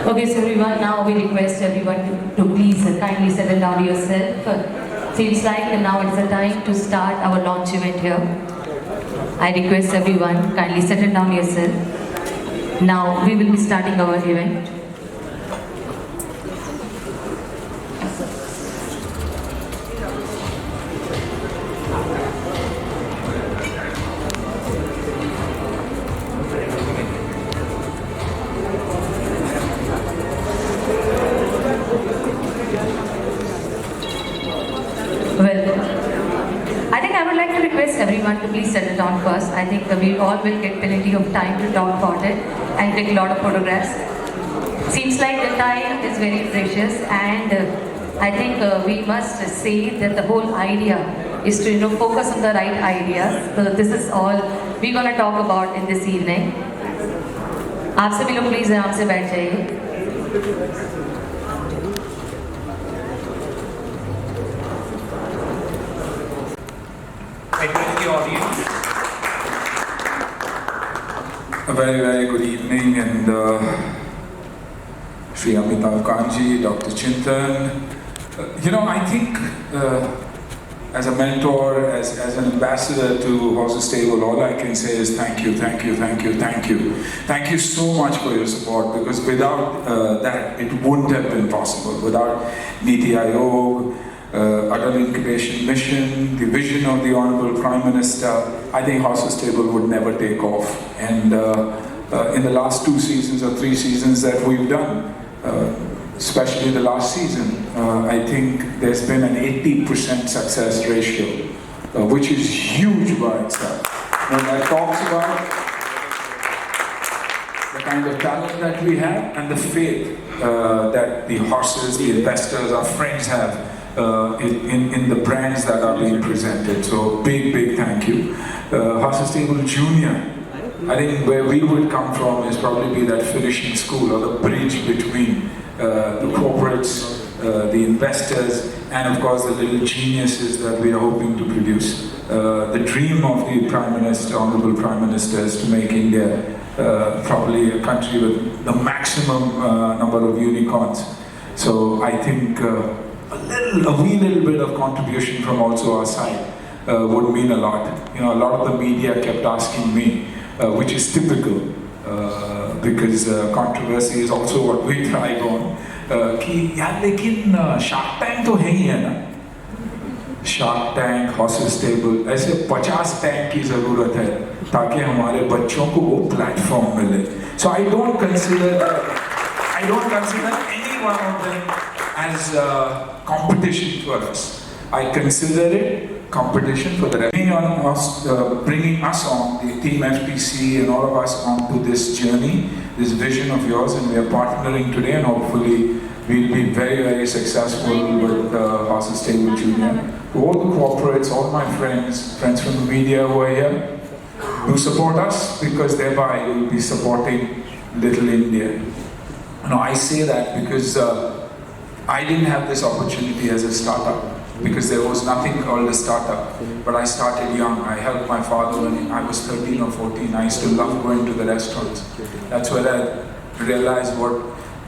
Okay, so everyone, now we request everyone to please kindly settle down yourself. Seems like now it's the time to start our launch event here. I request everyone kindly settle down yourself. Now we will be starting our event. Everyone to please settle down first. I think we all will get plenty of time to talk about it and take a lot of photographs. Seems like the time is very precious, and I think we must say that the whole idea is to focus on the right ideas. So this is all we're gonna talk about in this evening. आप सभी लोग please आराम से बैठ जाइए. Audience. A very, very good evening, and Shetty Amitabh Kant ji, Dr. Chintan. I think as a mentor, as an ambassador to Horses Stable, all I can say is thank you, thank you, thank you, thank you. Thank you so much for your support, because without that, it wouldn't have been possible. Without Niti Aayog, Adult Incubation Mission, the vision of the Honorable Prime Minister, I think Horses Stable would never take off. And in the last 2 seasons or 3 seasons that we've done, especially the last season, I think there's been an 80% success ratio, which is huge by itself. That talks about the kind of talent that we have and the faith that the horses, the investors, our friends have in the brands that are being presented. So big thank you. Horses Stable Junior, I think where we would come from is probably be that finishing school, or the bridge between the corporates, the investors, and of course the little geniuses that we are hoping to produce. The dream of the Prime Minister, Honorable Prime Minister, is to make India probably a country with the maximum number of unicorns. So I think a wee little bit of contribution from also our side would mean a lot. A lot of the media kept asking me, which is typical, because controversy is also what we thrive on. कि यार लेकिन Shark Tank तो है ही है ना? Shark Tank, Horses Stable, ऐसे 50 tank की ज़रूरत है ताकि हमारे बच्चों को वो प्लेटफॉर्म मिले. So I don't consider any one of them as competition for us. I consider it competition for the bringing us on, the team FPC and all of us onto this journey, this vision of yours, and we are partnering today, and hopefully we'll be very successful with Horses Stable Junior. To all the corporates, all my friends from the media who are here, do support us, because thereby you'll be supporting Little India. I say that because I didn't have this opportunity as a startup, because there was nothing called a startup. But I started young. I helped my father when I was 13 or 14. I used to love going to the restaurants. That's where I realized what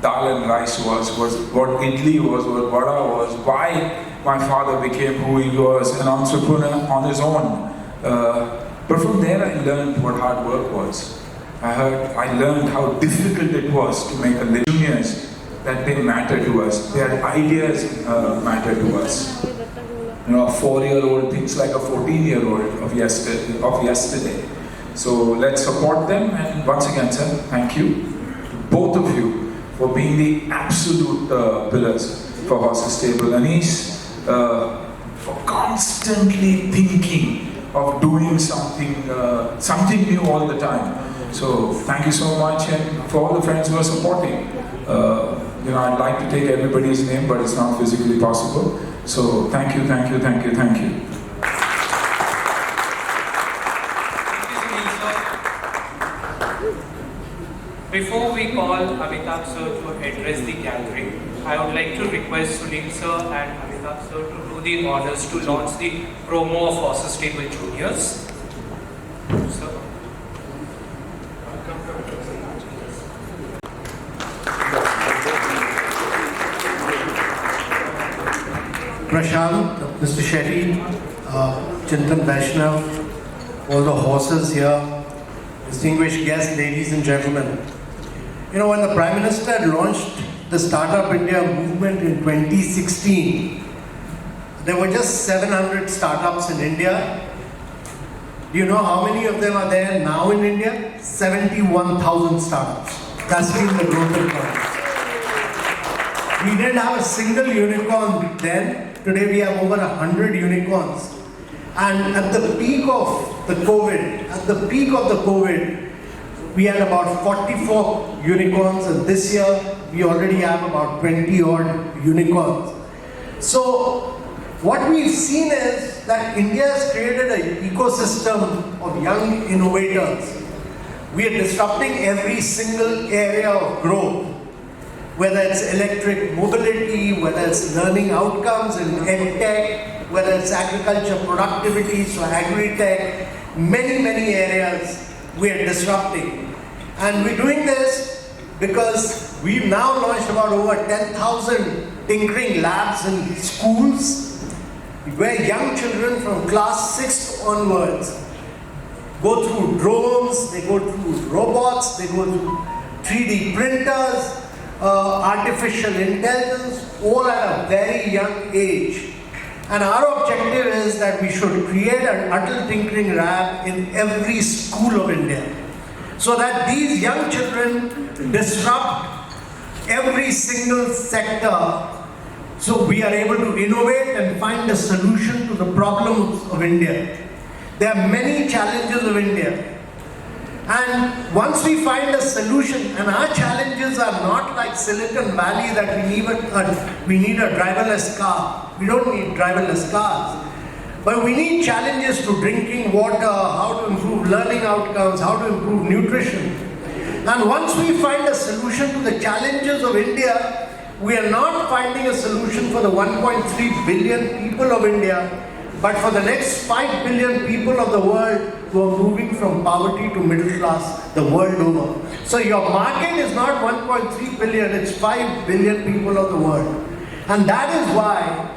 dal and rice was what idli was, what vada was, why my father became who he was, an entrepreneur on his own. But from there I learned what hard work was. I learned how difficult it was to make a living. Juniors, that they matter to us. Their ideas matter to us. A 4-year-old thinks like a 14-year-old of yesterday. So let's support them. And once again, sir, thank you to both of you for being the absolute pillars for Horses Stable. Anis, for constantly thinking of doing something new all the time. So thank you so much, and for all the friends who are supporting. I'd like to take everybody's name, but it's not physically possible. So thank you. Before we call Amitabh sir to address the gathering, I would like to request Sunil sir and Amitabh sir to do the honors to launch the promo of Horses Stable Juniors. Sir. Prashant, Mr. Shetty, Chintan Vaishnav, all the horses here, distinguished guests, ladies and gentlemen. You know, when the Prime Minister launched the Startup India movement in 2016, there were just 700 startups in India. Do you know how many of them are there now in India? 71,000 startups. That's been the growth of growth. We didn't have a single unicorn then. Today we have over 100 unicorns. And at the peak of the COVID, we had about 44 unicorns, and this year we already have about 20 odd unicorns. So what we've seen is that India has created an ecosystem of young innovators. We are disrupting every single area of growth, whether it's electric mobility, whether it's learning outcomes in EdTech, whether it's agriculture productivity, so agri-tech, many areas we are disrupting. And we're doing this because we've now launched about over 10,000 tinkering labs in schools, where young children from class 6 onwards go through drones, they go through robots, they go through 3D printers, artificial intelligence, all at a very young age. And our objective is that we should create an adult tinkering lab in every school of India, so that these young children disrupt every single sector, so we are able to innovate and find a solution to the problems of India. There are many challenges of India. And once we find a solution, and our challenges are not like Silicon Valley that we need a driverless car. We don't need driverless cars. But we need challenges to drinking water, how to improve learning outcomes, how to improve nutrition. And once we find a solution to the challenges of India, we are not finding a solution for the 1.3 billion people of India, but for the next 5 billion people of the world who are moving from poverty to middle class the world over. So your market is not 1.3 billion, it's 5 billion people of the world. And that is why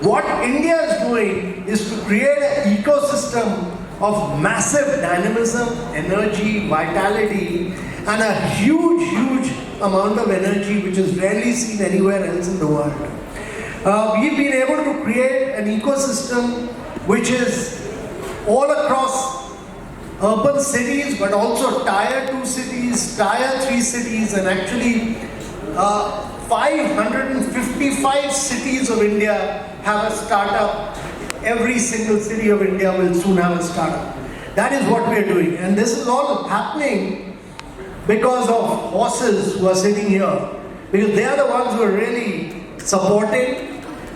what India is doing is to create an ecosystem of massive dynamism, energy, vitality, and a huge amount of energy which is rarely seen anywhere else in the world. We've been able to create an ecosystem which is all across urban cities, but also tier 2 cities, tier 3 cities, and actually 555 cities of India have a startup. Every single city of India will soon have a startup. That is what we are doing. And this is all happening because of horses who are sitting here. Because they are the ones who are really supporting.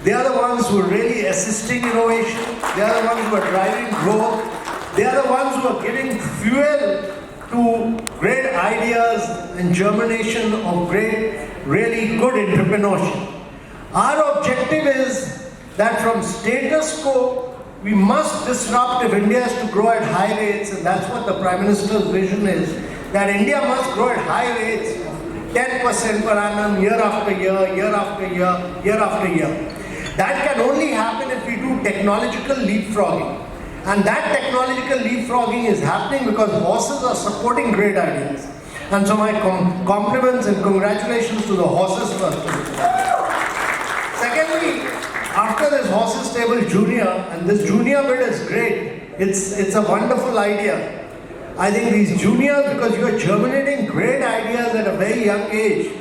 They are the ones who are really assisting innovation. They are the ones who are driving growth. They are the ones who are giving fuel to great ideas and germination of great, really good entrepreneurship. Our objective is that from status quo, we must disrupt if India has to grow at high rates, and that's what the Prime Minister's vision is, that India must grow at high rates, 10% per annum, year after year, year after year, year after year. That can only happen if we do technological leapfrogging. And that technological leapfrogging is happening because horses are supporting great ideas. And so my compliments and congratulations to the horses first. Secondly, after this Horses Stable Junior, and this junior bit is great. It's a wonderful idea. I think these juniors, because you are germinating great ideas at a very young age,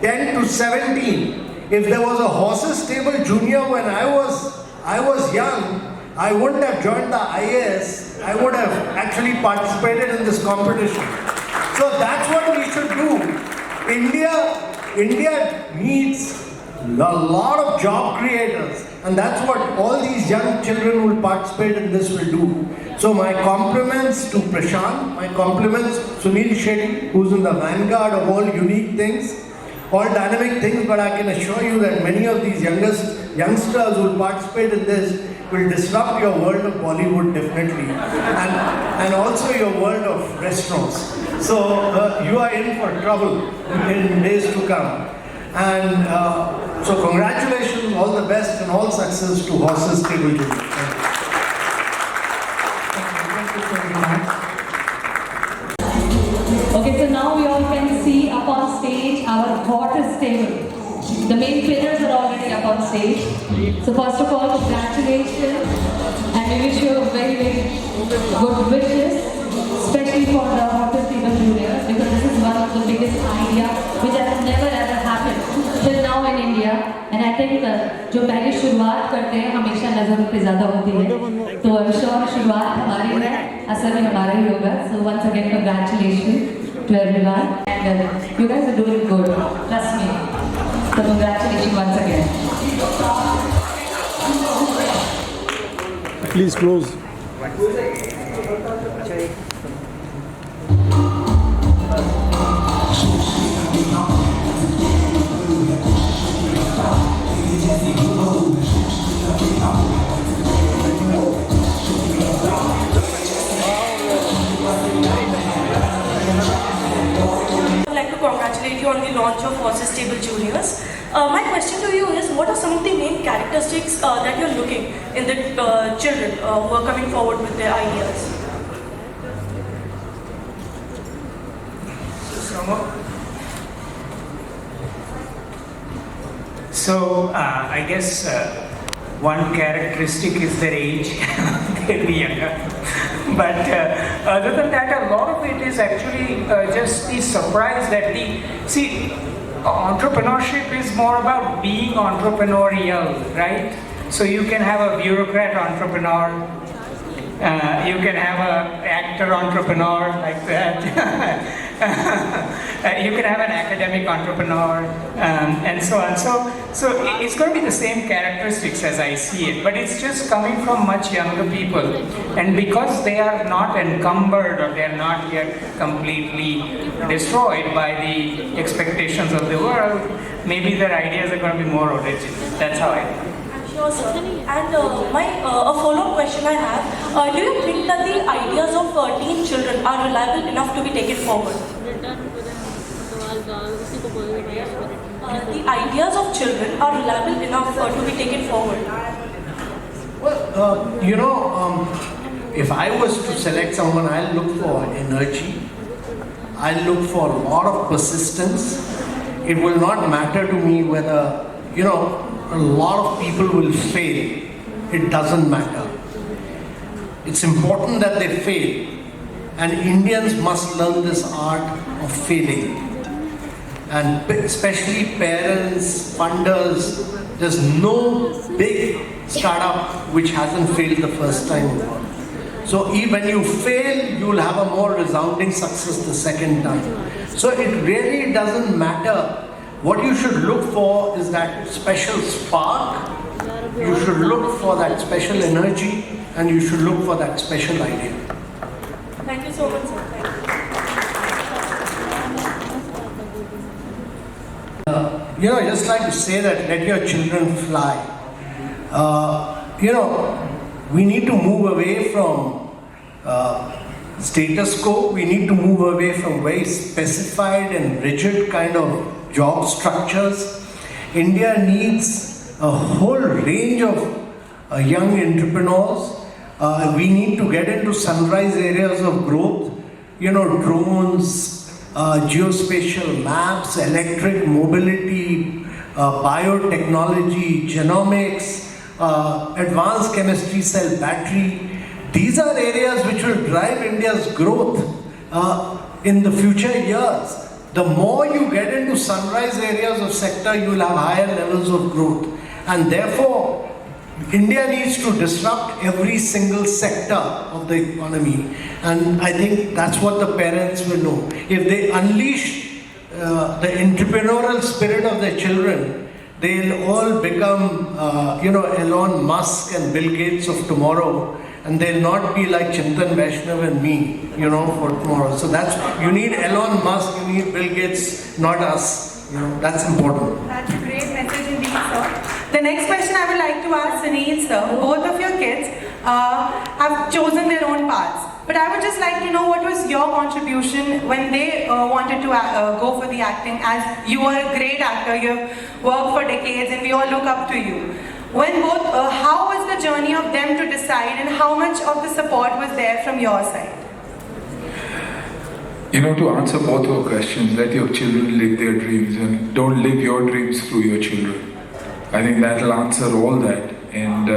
10 to 17. If there was a Horses Stable Junior when I was young, I wouldn't have joined the IAS. I would have actually participated in this competition. So that's what we should do. India needs a lot of job creators, and that's what all these young children who will participate in this will do. So my compliments to Prashant, my compliments Sunil Shetty, who's in the vanguard of all unique things, all dynamic things, but I can assure you that many of these youngsters who will participate in this will disrupt your world of Bollywood definitely, and also your world of restaurants. So you are in for trouble in days to come. And So congratulations, all the best and all success to Horses Table Junior. Thank you so much. Okay, so now we all can see up on stage our hottest table. The main pillars are already up on stage. So first of all, congratulations, and we wish you very, very good wishes, especially for the hottest table juniors, because this is one of the biggest idea which has never ever happened till now in India. And I think जो पहले शुरुआत करते हैं हमेशा नजर पे ज़्यादा होती है, तो I'm sure शुरुआत हमारी है, असर में हमारा ही होगा. So once again, congratulations to everyone, and you guys are doing good. Trust me. So congratulations once again. Please close. I'd like to congratulate you on the launch of Horses Table Juniors. My question to you is, what are some of the main characteristics that you're looking in the children who are coming forward with their ideas? So, I guess one characteristic is their age, they'll be younger. But other than that, a lot of it is actually just the surprise that entrepreneurship is more about being entrepreneurial, right? So you can have a bureaucrat entrepreneur, you can have an actor entrepreneur like that. You can have an academic entrepreneur, and so on. So it's going to be the same characteristics as I see it, but it's just coming from much younger people. And because they are not encumbered, or they are not yet completely destroyed by the expectations of the world, maybe their ideas are going to be more original. That's how I think. Sure, sir. And a follow-up question I have, do you think that the ideas of teen children are reliable enough to be taken forward? The ideas of children are reliable enough to be taken forward? Well, if I was to select someone, I'll look for energy. I'll look for a lot of persistence. It will not matter to me whether, a lot of people will fail. It doesn't matter. It's important that they fail. And Indians must learn this art of failing. And especially parents, funders, there's no big startup which hasn't failed the first time. So when you fail, you'll have a more resounding success the second time. So it really doesn't matter. What you should look for is that special spark, you should look for that special energy, and you should look for that special idea. Thank you so much, sir. Thank you. I just like to say that let your children fly. We need to move away from status quo. We need to move away from very specified and rigid kind of job structures. India needs a whole range of young entrepreneurs. We need to get into sunrise areas of growth. Drones, geospatial maps, electric mobility, biotechnology, genomics, advanced chemistry, cell battery. These are areas which will drive India's growth in the future years. The more you get into sunrise areas of sector, you will have higher levels of growth. And therefore, India needs to disrupt every single sector of the economy. And I think that's what the parents will know. If they unleash the entrepreneurial spirit of their children, they'll all become, Elon Musk and Bill Gates of tomorrow. And they'll not be like Chintan Vaishnav and me, for tomorrow. So you need Elon Musk, you need Bill Gates, not us. That's important. That's a great message indeed, sir. The next question I would like to ask Sunil, sir. Both of your kids have chosen their own paths. But I would just like to know what was your contribution when they wanted to go for the acting, as you are a great actor, you have worked for decades and we all look up to you. When both, how was the journey of them to decide, and how much of the support was there from your side? You know, to answer both your questions, let your children live their dreams and don't live your dreams through your children. I think that will answer all that. And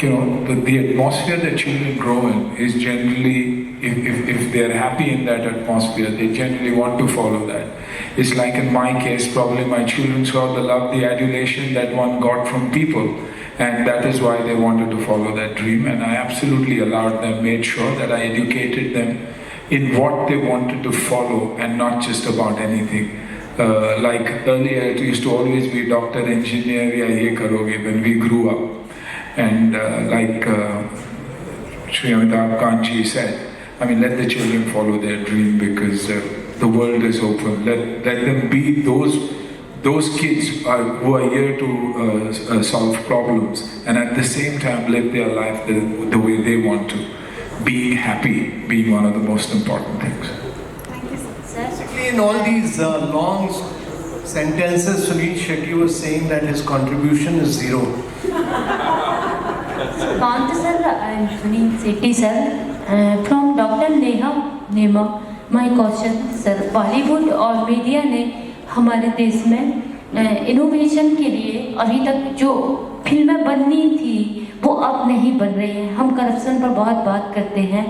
you know, the atmosphere that children grow in is generally, if they're happy in that atmosphere, they generally want to follow that. It's like in my case, probably my children saw the love, the adulation that one got from people, and that is why they wanted to follow that dream. And I absolutely allowed them, made sure that I educated them in what they wanted to follow and not just about anything. Like earlier, it used to always be doctor, engineer, ya ye karoge when we grew up. And like Shetty Amitabh Kant ji said, I mean, let the children follow their dream because the world is open. Let them be those kids who are here to solve problems and at the same time live their life the way they want to. Being happy being one of the most important things. Thank you, sir. Basically, in all these long sentences, Sunil Shetty was saying that his contribution is zero. Kant sir, I am Sunil Shetty sir. From Dr. Nema, my question sir, Bollywood और media ने हमारे देश में innovation के लिए अभी तक जो फिल्में बननी थी वो अब नहीं बन रही हैं. हम करप्शन पर बहुत बात करते हैं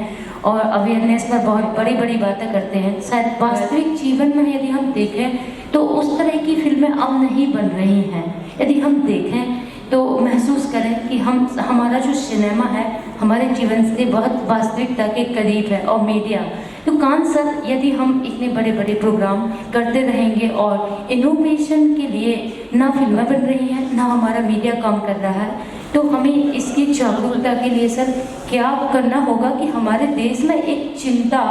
और अवेयरनेस पर बहुत बड़ी बड़ी बातें करते हैं. शायद वास्तविक जीवन में यदि हम देखें तो उस तरह की फिल्में अब नहीं बन रही हैं. यदि हम देखें तो महसूस करें कि हमारा जो सिनेमा है हमारे जीवन से बहुत वास्तविकता के करीब है. और मीडिया तो कांत सर, यदि हम इतने बड़े बड़े प्रोग्राम करते रहेंगे और इनोवेशन के लिए ना फिल्में बन रही हैं ना हमारा मीडिया काम कर रहा है, तो हमें इसकी जागरूकता के लिए सर क्या करना होगा कि हमारे देश में एक चिंता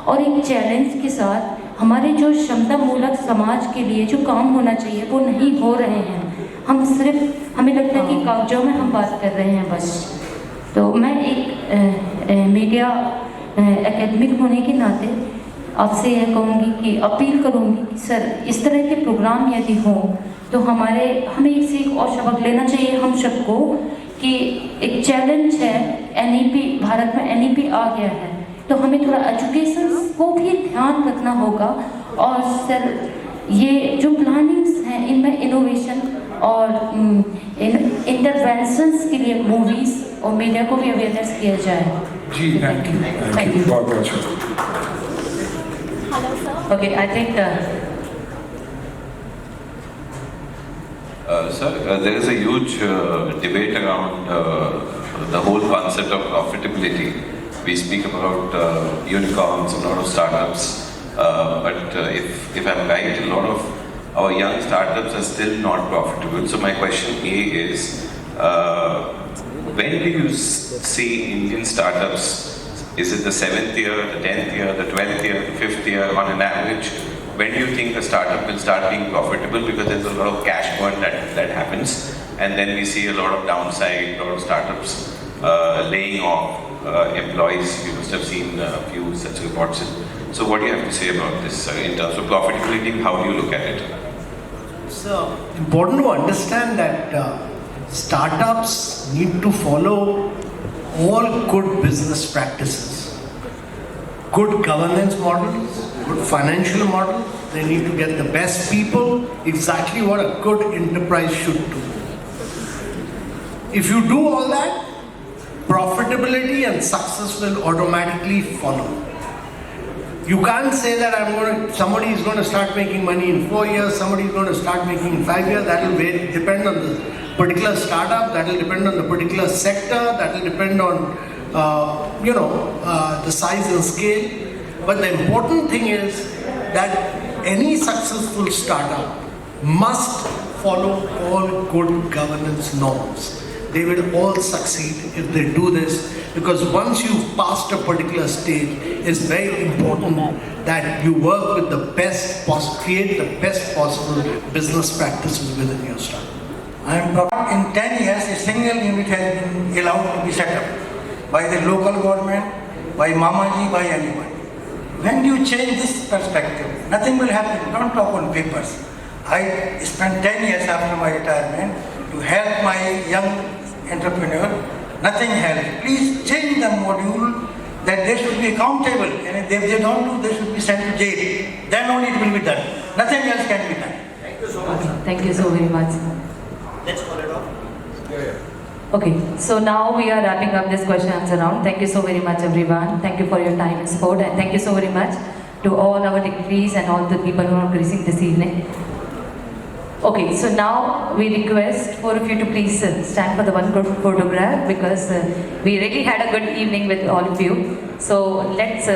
और एक चैलेंज के साथ हमारे जो क्षमता मूलक समाज के लिए जो काम होना चाहिए वो नहीं हो रहे हैं. हम सिर्फ, हमें लगता है कि कागजों में हम बात कर रहे हैं बस. तो मैं एक मीडिया एकेडमिक होने के नाते आपसे यह कहूँगी कि अपील करूँगी कि सर इस तरह के प्रोग्राम यदि हों तो हमें एक से एक और सबक लेना चाहिए हम सबको कि एक चैलेंज है NEP, भारत में NEP आ गया है तो हमें थोड़ा एजुकेशन को भी ध्यान रखना होगा. और सर ये जो प्लानिंग्स हैं इनमें इनोवेशन और इंटरवेंशंस के लिए मूवीज और मीडिया को भी अवेयरनेस किया जाए. जी, थैंक यू. बहुत बहुत शुक्रिया. Okay, I think Sir, there is a huge debate around the whole concept of profitability. We speak about unicorns, a lot of startups, but if I'm right, a lot of our young startups are still not profitable. So my question A is, when do you see Indian startups? Is it the 7th year, the 10th year, the 12th year, the 5th year on an average? When do you think a startup will start being profitable? Because there's a lot of cash burn that happens, and then we see a lot of downside, a lot of startups laying off employees. You must have seen a few such reports. So what do you have to say about this in terms of profitability? How do you look at it? It's important to understand that startups need to follow all good business practices, good governance models, good financial models. They need to get the best people, exactly what a good enterprise should do. If you do all that, profitability and success will automatically follow. You can't say that somebody is going to start making money in 4 years, somebody is going to start making in 5 years. That will depend on the particular startup, that will depend on the particular sector, that will depend on the size and scale. But the important thing is that any successful startup must follow all good governance norms. They will all succeed if they do this, because once you've passed a particular stage, it's very important that you work with the best, create the best possible business practices within your startup. I am proud in 10 years a single unit has been allowed to be set up by the local government, by Mamaji, by anyone. When you change this perspective, nothing will happen. Don't talk on papers. I spent 10 years after my retirement to help my young entrepreneur. Nothing helped. Please change the module that they should be accountable, and if they don't do, they should be sent to jail. Then only it will be done. Nothing else can be done. Thank you so much. Okay, thank you so very much. Let's call it off. Okay, so now we are wrapping up this question answer round. Thank you so very much, everyone. Thank you for your time and support, and thank you so very much to all our dignitaries and all the people who are gracing this evening. Okay, so now we request for you to please stand for the one group photograph, because we really had a good evening with all of you. So let's